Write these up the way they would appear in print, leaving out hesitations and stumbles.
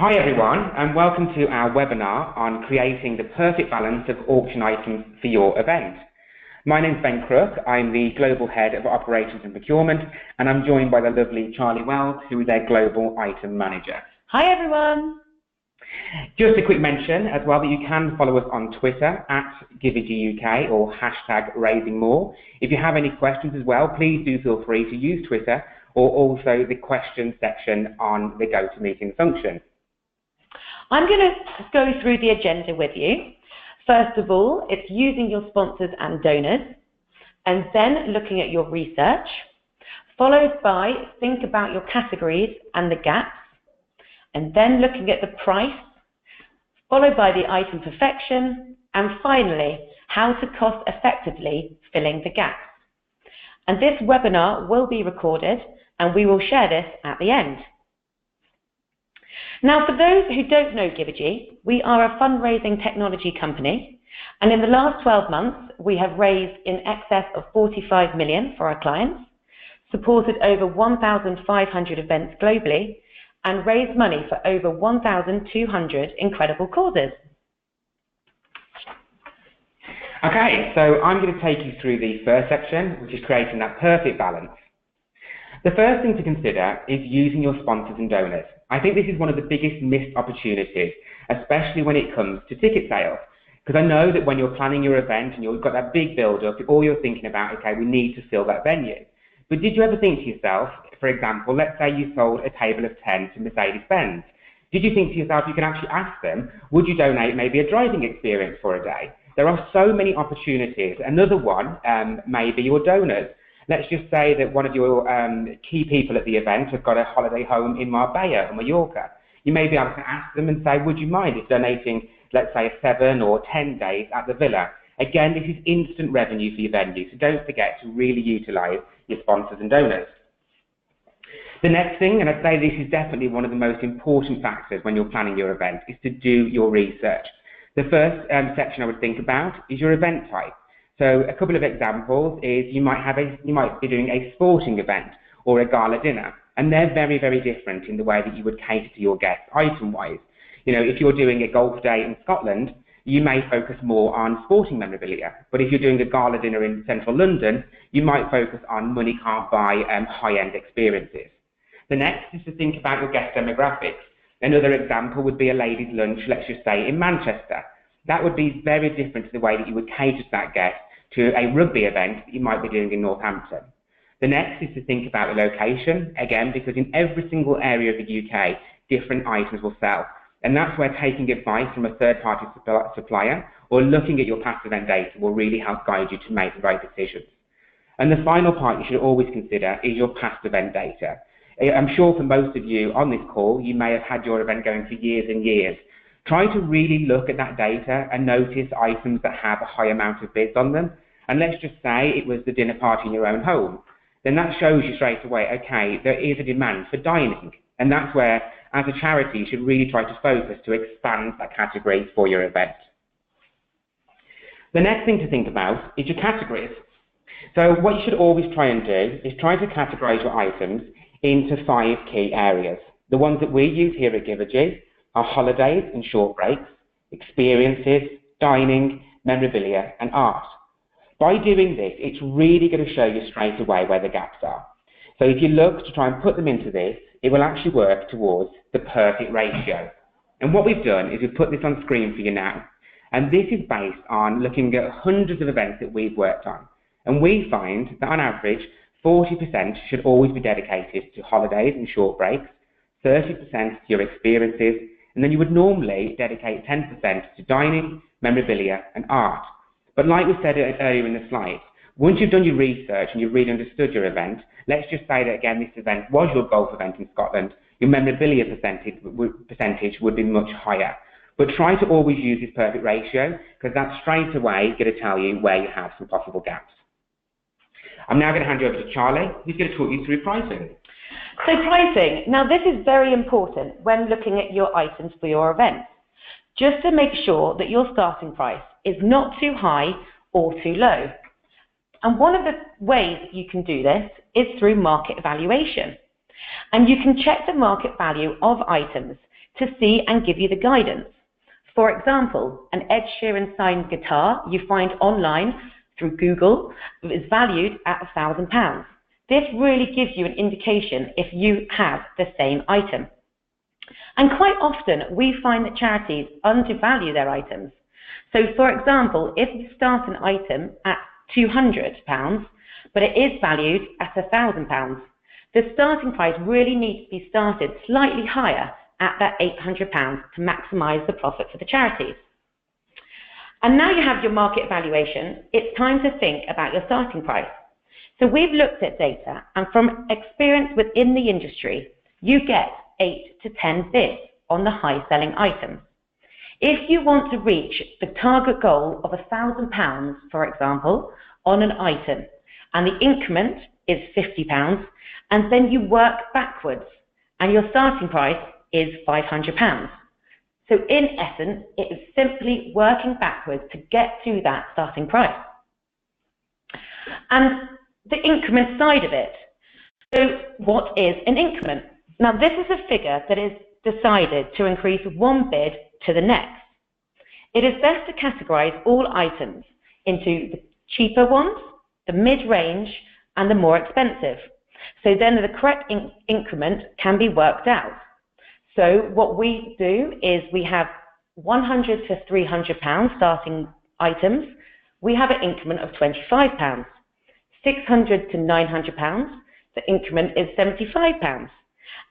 Hi everyone, and welcome to our webinar on creating the perfect balance of auction items for your event. My name is Ben Crook. I'm the Global Head of Operations and Procurement, and I'm joined by the lovely Charlie Wells, who is their Global Item Manager. Hi everyone. Just a quick mention as well that you can follow us on Twitter at Givergy UK or #RaisingMore. If you have any questions as well, please do feel free to use Twitter or also the questions section on the GoToMeeting function. I'm going to go through the agenda with you. First of all, it's using your sponsors and donors, and then looking at your research, followed by think about your categories and the gaps, and then looking at the price, followed by the item perfection, and finally, how to cost effectively filling the gaps. And this webinar will be recorded, and we will share this at the end. Now, for those who don't know Givergy, we are a fundraising technology company, and in the last 12 months, we have raised in excess of 45 million for our clients, supported over 1,500 events globally, and raised money for over 1,200 incredible causes. Okay, so I'm going to take you through the first section, which is creating that perfect balance. The first thing to consider is using your sponsors and donors. I think this is one of the biggest missed opportunities, especially when it comes to ticket sales. Because I know that when you're planning your event and you've got that big build-up, all you're thinking about, okay, we need to fill that venue. But did you ever think to yourself, for example, let's say you sold a table of 10 to Mercedes-Benz. Did you think to yourself, you can actually ask them, would you donate maybe a driving experience for a day? There are so many opportunities. Another one may be your donors. Let's just say that one of your key people at the event has got a holiday home in Marbella or Mallorca. You may be able to ask them and say, would you mind if donating, let's say, 7 or 10 days at the villa? Again, this is instant revenue for your venue, so don't forget to really utilise your sponsors and donors. The next thing, and I'd say this is definitely one of the most important factors when you're planning your event, is to do your research. The first section I would think about is your event type. So a couple of examples is you might be doing a sporting event or a gala dinner, and they're very, very different in the way that you would cater to your guests item-wise. You know, if you're doing a golf day in Scotland, you may focus more on sporting memorabilia, but if you're doing a gala dinner in central London, you might focus on money can't buy high-end experiences. The next is to think about your guest demographics. Another example would be a ladies' lunch, let's just say, in Manchester. That would be very different to the way that you would cater to that guest to a rugby event that you might be doing in Northampton. The next is to think about the location, again, because in every single area of the UK, different items will sell. And that's where taking advice from a third-party supplier or looking at your past event data will really help guide you to make the right decisions. And the final part you should always consider is your past event data. I'm sure for most of you on this call, you may have had your event going for years and years. Try to really look at that data and notice items that have a high amount of bids on them. And let's just say it was the dinner party in your own home. Then that shows you straight away, okay, there is a demand for dining. And that's where, as a charity, you should really try to focus to expand that category for your event. The next thing to think about is your categories. So what you should always try and do is try to categorize your items into 5 key areas. The ones that we use here at Givergy are holidays and short breaks, experiences, dining, memorabilia, and art. By doing this, it's really going to show you straight away where the gaps are. So if you look to try and put them into this, it will actually work towards the perfect ratio. And what we've done is we've put this on screen for you now. And this is based on looking at hundreds of events that we've worked on. And we find that on average, 40% should always be dedicated to holidays and short breaks, 30% to your experiences, and then you would normally dedicate 10% to dining, memorabilia, and art. But like we said earlier in the slides, once you've done your research and you've really understood your event, let's just say that again this event was your golf event in Scotland, your memorabilia percentage would be much higher. But try to always use this perfect ratio, because that's straight away going to tell you where you have some possible gaps. I'm now going to hand you over to Charlie, who's going to talk you through pricing. So pricing, now this is very important when looking at your items for your event. Just to make sure that your starting price is not too high or too low. And one of the ways you can do this is through market evaluation. And you can check the market value of items to see and give you the guidance. For example, an Ed Sheeran signed guitar you find online through Google is valued at £1,000. This really gives you an indication if you have the same item. And quite often we find that charities undervalue their items. So for example, if you start an item at £200, but it is valued at £1,000, the starting price really needs to be started slightly higher at that £800 to maximise the profit for the charities. And now you have your market evaluation, it's time to think about your starting price. So we've looked at data, and from experience within the industry, you get 8 to 10 bids on the high-selling items. If you want to reach the target goal of £1,000, for example, on an item, and the increment is £50, and then you work backwards, and your starting price is £500. So in essence, it is simply working backwards to get to that starting price. And the increment side of it. So what is an increment? Now this is a figure that is decided to increase one bid to the next. It is best to categorize all items into the cheaper ones, the mid-range, and the more expensive. So then the correct increment can be worked out. So what we do is we have £100 to £300 starting items. We have an increment of £25. £600 to £900, the increment is £75.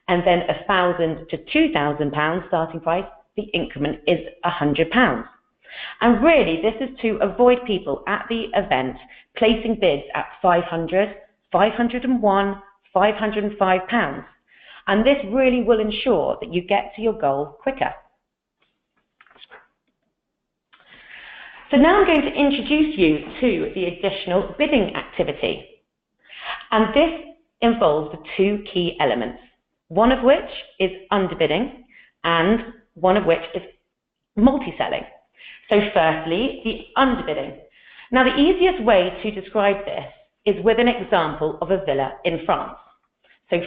And then £1,000 to £2,000 starting price, the increment is £100. And really, this is to avoid people at the event placing bids at £500, £501, £505. And this really will ensure that you get to your goal quicker. So now I'm going to introduce you to the additional bidding activity. And this involves the two key elements, one of which is underbidding and one of which is multi-selling. So firstly, the underbidding. Now the easiest way to describe this is with an example of a villa in France. So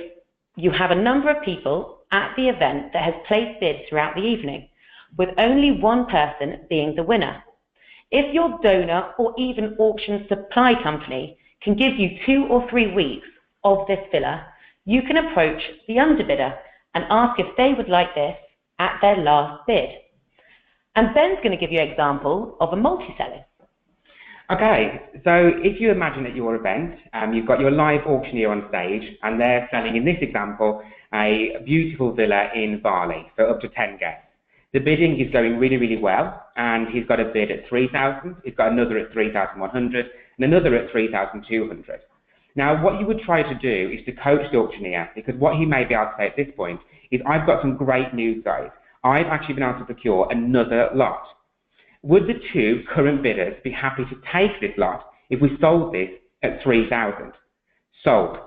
you have a number of people at the event that has placed bids throughout the evening, with only one person being the winner. If your donor or even auction supply company can give you 2 or 3 weeks of this villa, you can approach the underbidder and ask if they would like this at their last bid. And Ben's going to give you an example of a multi-selling. Okay, so if you imagine at your event, you've got your live auctioneer on stage, and they're selling, in this example, a beautiful villa in Bali, so up to 10 guests. The bidding is going really, really well, and he's got a bid at 3,000, he's got another at 3,100, and another at 3,200. Now, what you would try to do is to coach the auctioneer, because what he may be able to say at this point is, I've got some great news, guys. I've actually been able to procure another lot. Would the two current bidders be happy to take this lot if we sold this at 3,000? Sold.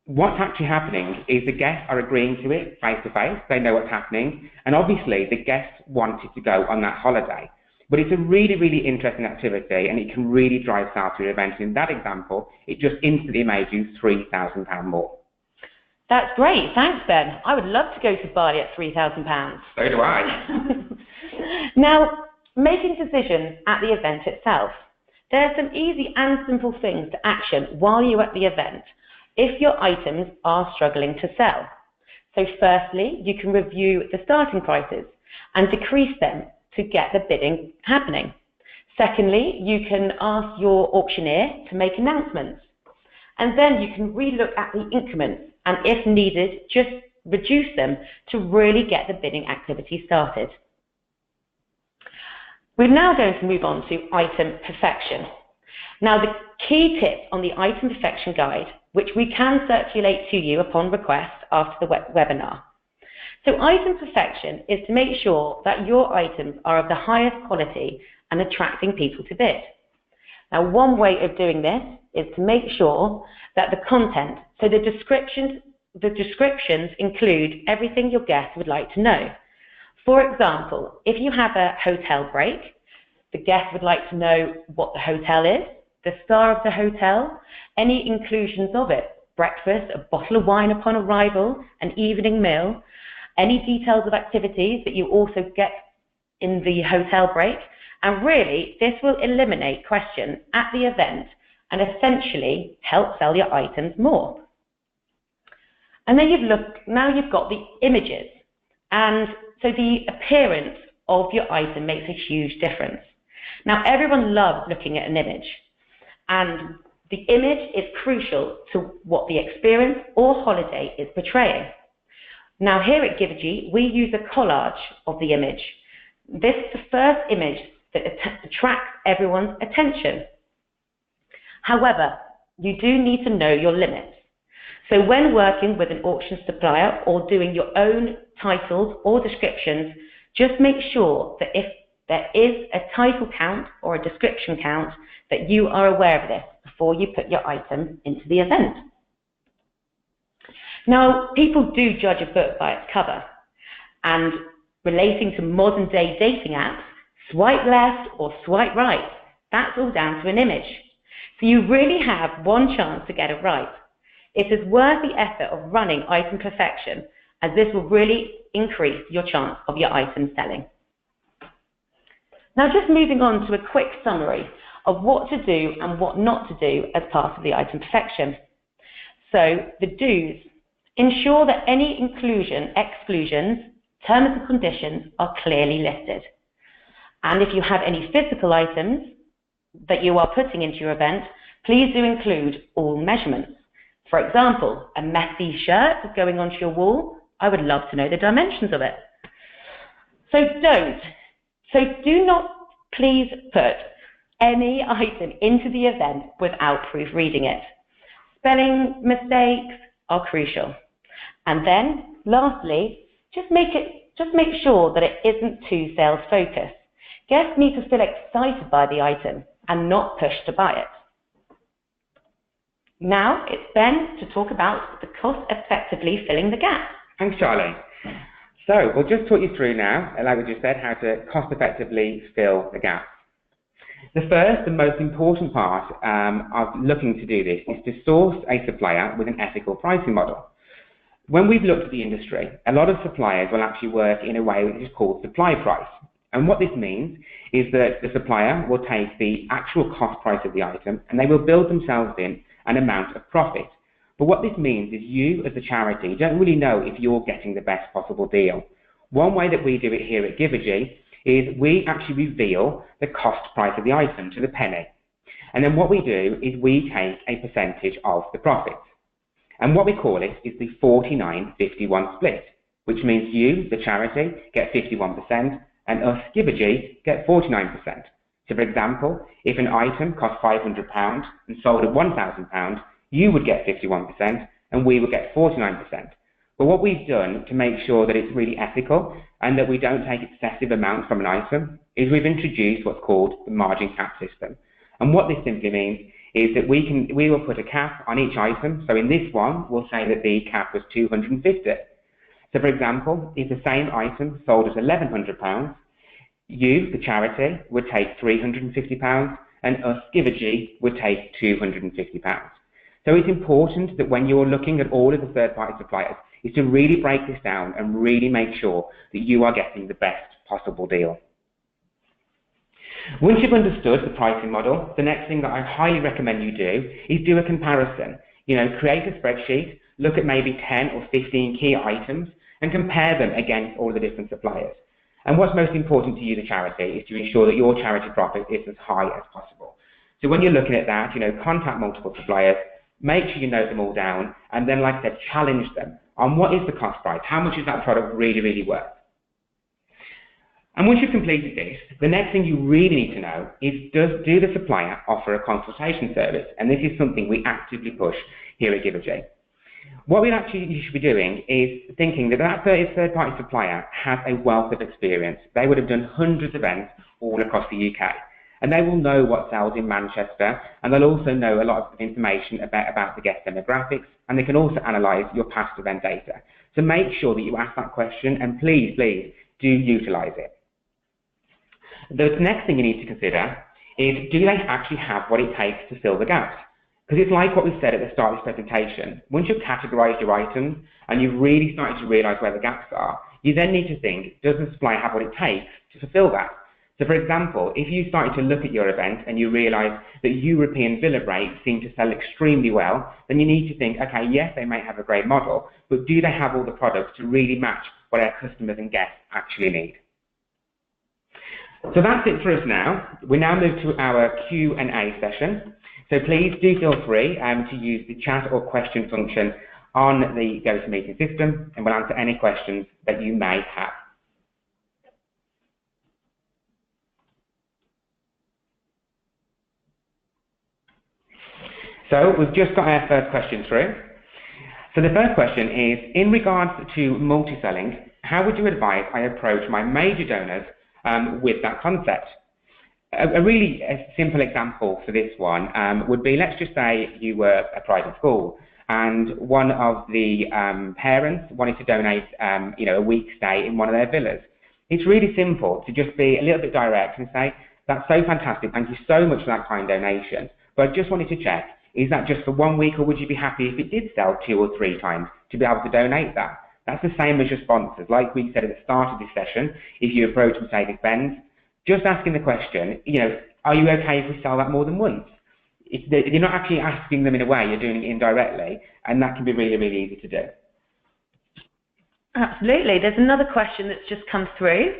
What's actually happening is the guests are agreeing to it face to face, they know what's happening, and obviously the guests wanted to go on that holiday. But it's a really, really interesting activity, and it can really drive sales to your event. In that example, it just instantly made you £3,000 more. That's great, thanks Ben. I would love to go to Bali at £3,000. So do I. Now, making decisions at the event itself. There are some easy and simple things to action while you're at the event if your items are struggling to sell. So firstly, you can review the starting prices and decrease them to get the bidding happening. Secondly, you can ask your auctioneer to make announcements. And then you can relook at the increments and if needed, just reduce them to really get the bidding activity started. We're now going to move on to item perfection. Now the key tips on the item perfection guide, which we can circulate to you upon request after the webinar. So item perfection is to make sure that your items are of the highest quality and attracting people to bid. Now one way of doing this is to make sure that the content, so the descriptions include everything your guests would like to know. For example, if you have a hotel break, the guest would like to know what the hotel is, the star of the hotel, any inclusions of it, breakfast, a bottle of wine upon arrival, an evening meal, any details of activities that you also get in the hotel break, and really this will eliminate questions at the event and essentially help sell your items more. And then now you've got the images, and so the appearance of your item makes a huge difference. Now everyone loves looking at an image, and the image is crucial to what the experience or holiday is portraying. Now here at Givergy, we use a collage of the image. This is the first image that attracts everyone's attention. However, you do need to know your limits. So when working with an auction supplier or doing your own titles or descriptions, just make sure that if there is a title count or a description count, that you are aware of this before you put your item into the event. Now, people do judge a book by its cover, and relating to modern day dating apps, swipe left or swipe right, that's all down to an image. So you really have one chance to get it right. It is worth the effort of running item perfection, as this will really increase your chance of your item selling. Now just moving on to a quick summary of what to do and what not to do as part of the item perfection. So the do's: ensure that any exclusions, terms and conditions are clearly listed. And if you have any physical items that you are putting into your event, please do include all measurements. For example, a messy shirt going onto your wall, I would love to know the dimensions of it. So do not please put any item into the event without proofreading it. Spelling mistakes are crucial. And then lastly, just make sure that it isn't too sales focused. Guests need to feel excited by the item and not pushed to buy it. Now it's Ben to talk about the cost effectively filling the gap. Thanks, Charlie. So we'll just talk you through now, like we just said, how to cost effectively fill the gap. The first and most important part of looking to do this is to source a supplier with an ethical pricing model. When we've looked at the industry, a lot of suppliers will actually work in a way which is called supply price. And what this means is that the supplier will take the actual cost price of the item and they will build themselves in an amount of profit. But what this means is you, as a charity, don't really know if you're getting the best possible deal. One way that we do it here at Givergy is we actually reveal the cost price of the item to the penny. And then what we do is we take a percentage of the profit. And what we call it is the 49-51 split, which means you, the charity, get 51% and us, Givergy, get 49%. So for example, if an item cost £500 and sold at £1,000, you would get 51% and we would get 49%. But what we've done to make sure that it's really ethical and that we don't take excessive amounts from an item is we've introduced what's called the margin cap system. And what this simply means is that we will put a cap on each item. So in this one, we'll say that the cap was 250. So for example, if the same item sold at £1,100, you, the charity, would take £350 and us, Givergy, would take £250. So it's important that when you're looking at all of the third-party suppliers, is to really break this down and really make sure that you are getting the best possible deal. Once you've understood the pricing model, the next thing that I highly recommend you do is do a comparison. Create a spreadsheet, look at maybe 10 or 15 key items and compare them against all the different suppliers. And what's most important to you, the charity, is to ensure that your charity profit is as high as possible. So when you're looking at that, contact multiple suppliers, make sure you note them all down, and then, like I said, challenge them on what is the cost price, how much is that product really, really worth. And once you've completed this, the next thing you really need to know is, do the supplier offer a consultation service? And this is something we actively push here at Givergy. What you should be doing is thinking that that third-party supplier has a wealth of experience. They would have done hundreds of events all across the UK. And they will know what sells in Manchester, and they'll also know a lot of information about the guest demographics, and they can also analyse your past event data. So make sure that you ask that question, and please, please, do utilise it. The next thing you need to consider is, do they actually have what it takes to fill the gaps? Because it's like what we said at the start of this presentation. Once you've categorized your items and you've really started to realize where the gaps are, you then need to think, does the supply have what it takes to fulfill that? So for example, if you started to look at your event and you realize that European villa breaks seem to sell extremely well, then you need to think, okay, yes, they may have a great model, but do they have all the products to really match what our customers and guests actually need? So that's it for us now. We now move to our Q&A session. So please do feel free to use the chat or question function on the GoToMeeting system, and we'll answer any questions that you may have. So we've just got our first question through. So the first question is, in regards to multi-selling, how would you advise I approach my major donors with that concept? A really simple example for this one would be, let's just say you were a private school and one of the parents wanted to donate a week's stay in one of their villas. It's really simple to just be a little bit direct and say, that's so fantastic, thank you so much for that kind donation, but I just wanted to check, is that just for 1 week, or would you be happy if it did sell 2 or 3 times to be able to donate that? That's the same as your sponsors. Like we said at the start of this session, if you approach Mercedes-Benz, just asking the question, are you okay if we sell that more than once? You're not actually asking them in a way, you're doing it indirectly, and that can be really, really easy to do. Absolutely. There's another question that's just come through,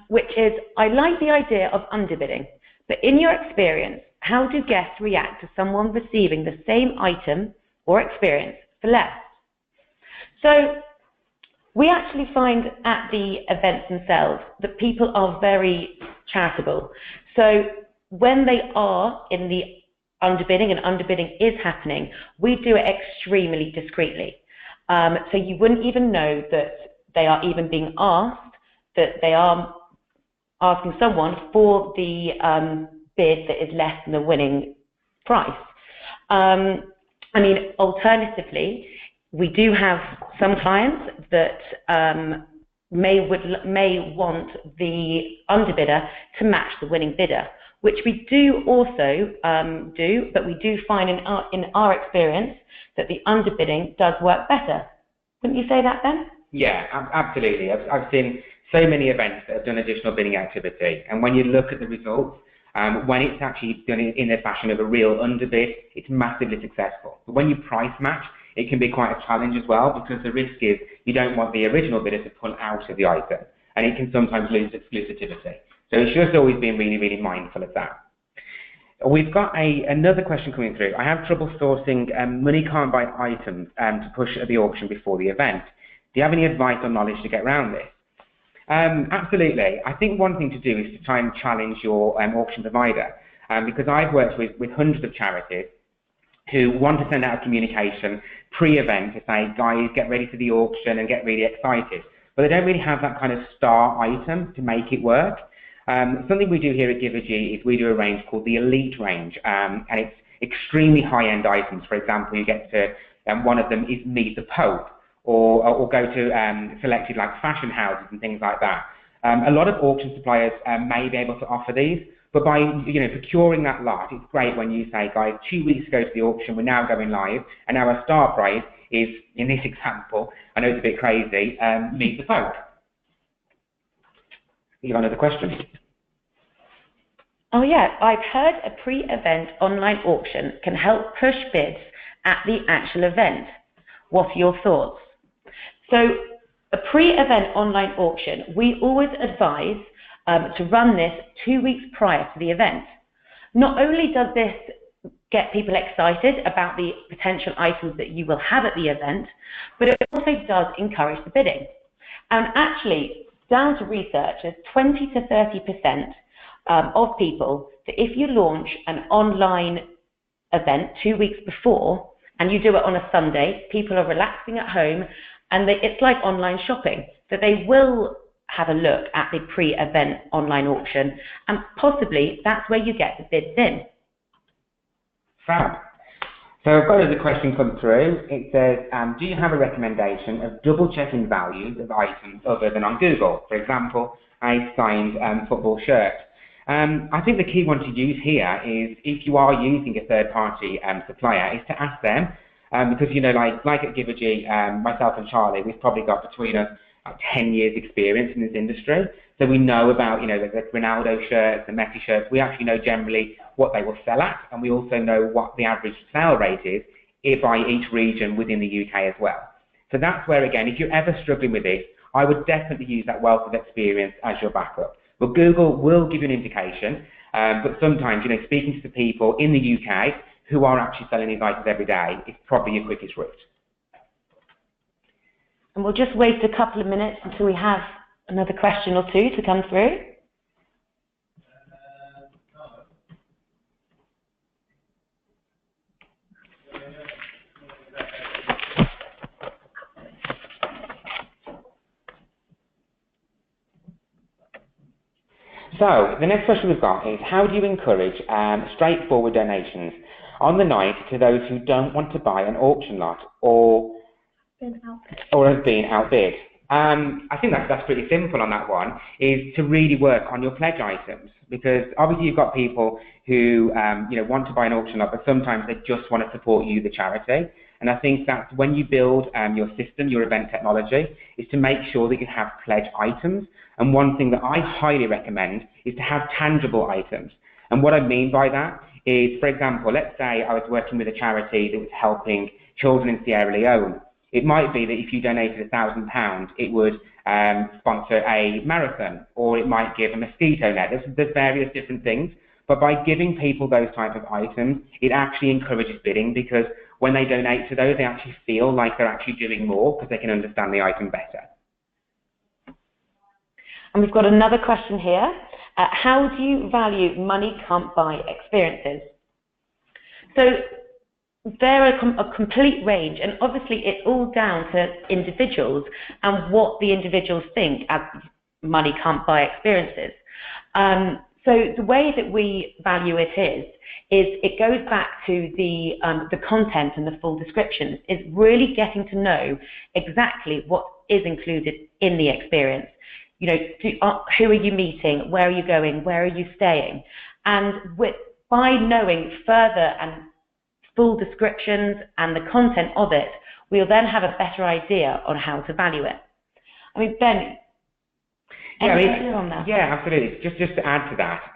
which is, I like the idea of underbidding, but in your experience, how do guests react to someone receiving the same item or experience for less? So we actually find at the events themselves that people are very charitable. So when they are in the underbidding, and underbidding is happening, we do it extremely discreetly. So you wouldn't even know that they are even being asked, that they are asking someone for the bid that is less than the winning price. Alternatively, we do have some clients that may want the underbidder to match the winning bidder, which we do also do, but we do find in our experience that the underbidding does work better. Wouldn't you say that, Ben? Yeah, absolutely. I've seen so many events that have done additional bidding activity, and when you look at the results, when it's actually done in the fashion of a real underbid, it's massively successful. But when you price match, it can be quite a challenge as well, because the risk is you don't want the original bidder to pull out of the item, and it can sometimes lose exclusivity. So it's just always being really, really mindful of that. We've got another question coming through. I have trouble sourcing money can't buy items to push at the auction before the event. Do you have any advice or knowledge to get around this? Absolutely. I think one thing to do is to try and challenge your auction provider, because I've worked with hundreds of charities who want to send out a communication pre-event to say, guys, get ready for the auction and get really excited. But they don't really have that kind of star item to make it work. Something we do here at Givergy is we do a range called the Elite range, and it's extremely high-end items. For example, you get to, one of them is Meet the Pope, or go to selected like fashion houses and things like that. A lot of auction suppliers may be able to offer these, but by procuring that lot, it's great when you say, guys, 2 weeks ago to the auction, we're now going live, and our start price is, in this example, I know it's a bit crazy, Meet the Pope. You got another question? Oh yeah, I've heard a pre-event online auction can help push bids at the actual event. What are your thoughts? So a pre-event online auction, we always advise to run this 2 weeks prior to the event. Not only does this get people excited about the potential items that you will have at the event, but it also does encourage the bidding. And actually, down to research, there's 20 to 30% of people that if you launch an online event 2 weeks before, and you do it on a Sunday, people are relaxing at home, and it's like online shopping, that they will have a look at the pre-event online auction, and possibly that's where you get the bids in. Fab. So I've got another question come through. It says, do you have a recommendation of double-checking values of items other than on Google? For example, a signed football shirt. I think the key one to use here is if you are using a third-party supplier, is to ask them, because like at Givergy, myself and Charlie, we've probably got between us 10 years experience in this industry, so we know about the Ronaldo shirts, the Messi shirts. We actually know generally what they will sell at, and we also know what the average sale rate is by each region within the UK as well. So that's where, again, if you're ever struggling with this, I would definitely use that wealth of experience as your backup. But Google will give you an indication, but sometimes, speaking to the people in the UK who are actually selling these items every day is probably your quickest route. And we'll just wait a couple of minutes until we have another question or two to come through. So the next question we've got is, how do you encourage straightforward donations on the night to those who don't want to buy an auction lot or have been outbid? I think that's pretty simple on that one, is to really work on your pledge items, because obviously you've got people who want to buy an auction lot, but sometimes they just want to support you, the charity. And I think that's when you build your system, your event technology, is to make sure that you have pledge items. And one thing that I highly recommend is to have tangible items. And what I mean by that is, for example, let's say I was working with a charity that was helping children in Sierra Leone. It might be that if you donated £1,000, it would sponsor a marathon, or it might give a mosquito net. There's various different things. But by giving people those type of items, it actually encourages bidding, because when they donate to those, they actually feel like they're actually doing more because they can understand the item better. And we've got another question here. How do you value money can't buy experiences? So there are a complete range, and obviously it's all down to individuals and what the individuals think as money can't buy experiences. So the way that we value it is it goes back to the content and the full descriptions. Is really getting to know exactly what is included in the experience. Who are you meeting? Where are you going? Where are you staying? And by knowing further and full descriptions and the content of it, we'll then have a better idea on how to value it. I mean, Ben, any idea on that? Yeah, absolutely. Just to add to that,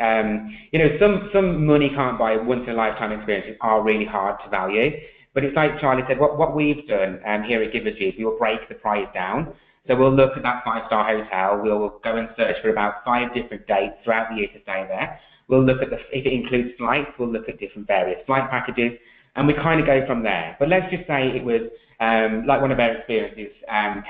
some money can't buy once in a lifetime experiences are really hard to value. But it's like Charlie said, what we've done here at Givergy is we will break the price down. So we'll look at that 5-star hotel, we'll go and search for about 5 different dates throughout the year to stay there. We'll look at if it includes flights, we'll look at different various flight packages, and we kind of go from there. But let's just say it was like one of our experiences,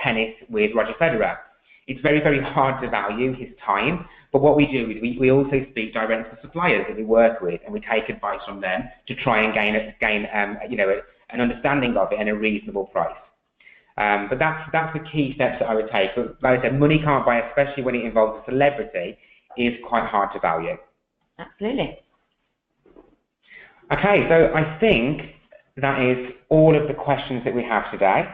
tennis with Roger Federer. It's very, very hard to value his time, but what we do is we also speak directly to suppliers that we work with, and we take advice from them to try and gain an understanding of it at a reasonable price. But that's the key steps that I would take. But like I said, money can't buy, especially when it involves a celebrity, is quite hard to value. Absolutely. Okay, so I think that is all of the questions that we have today.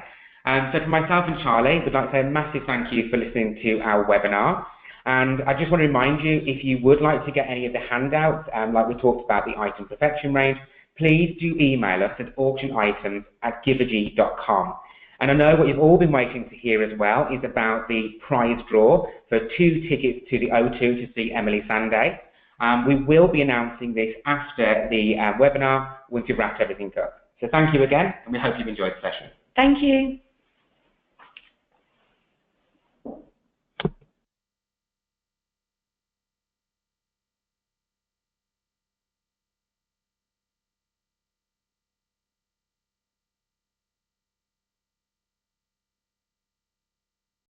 So for myself and Charlie, we'd like to say a massive thank you for listening to our webinar. And I just want to remind you, if you would like to get any of the handouts, like we talked about the item perfection range, please do email us at auctionitems@givergy.com. And I know what you've all been waiting to hear as well is about the prize draw for 2 tickets to the O2 to see Emily Sandé. We will be announcing this after the webinar once we've wrapped everything up. So thank you again, and we hope you've enjoyed the session. Thank you.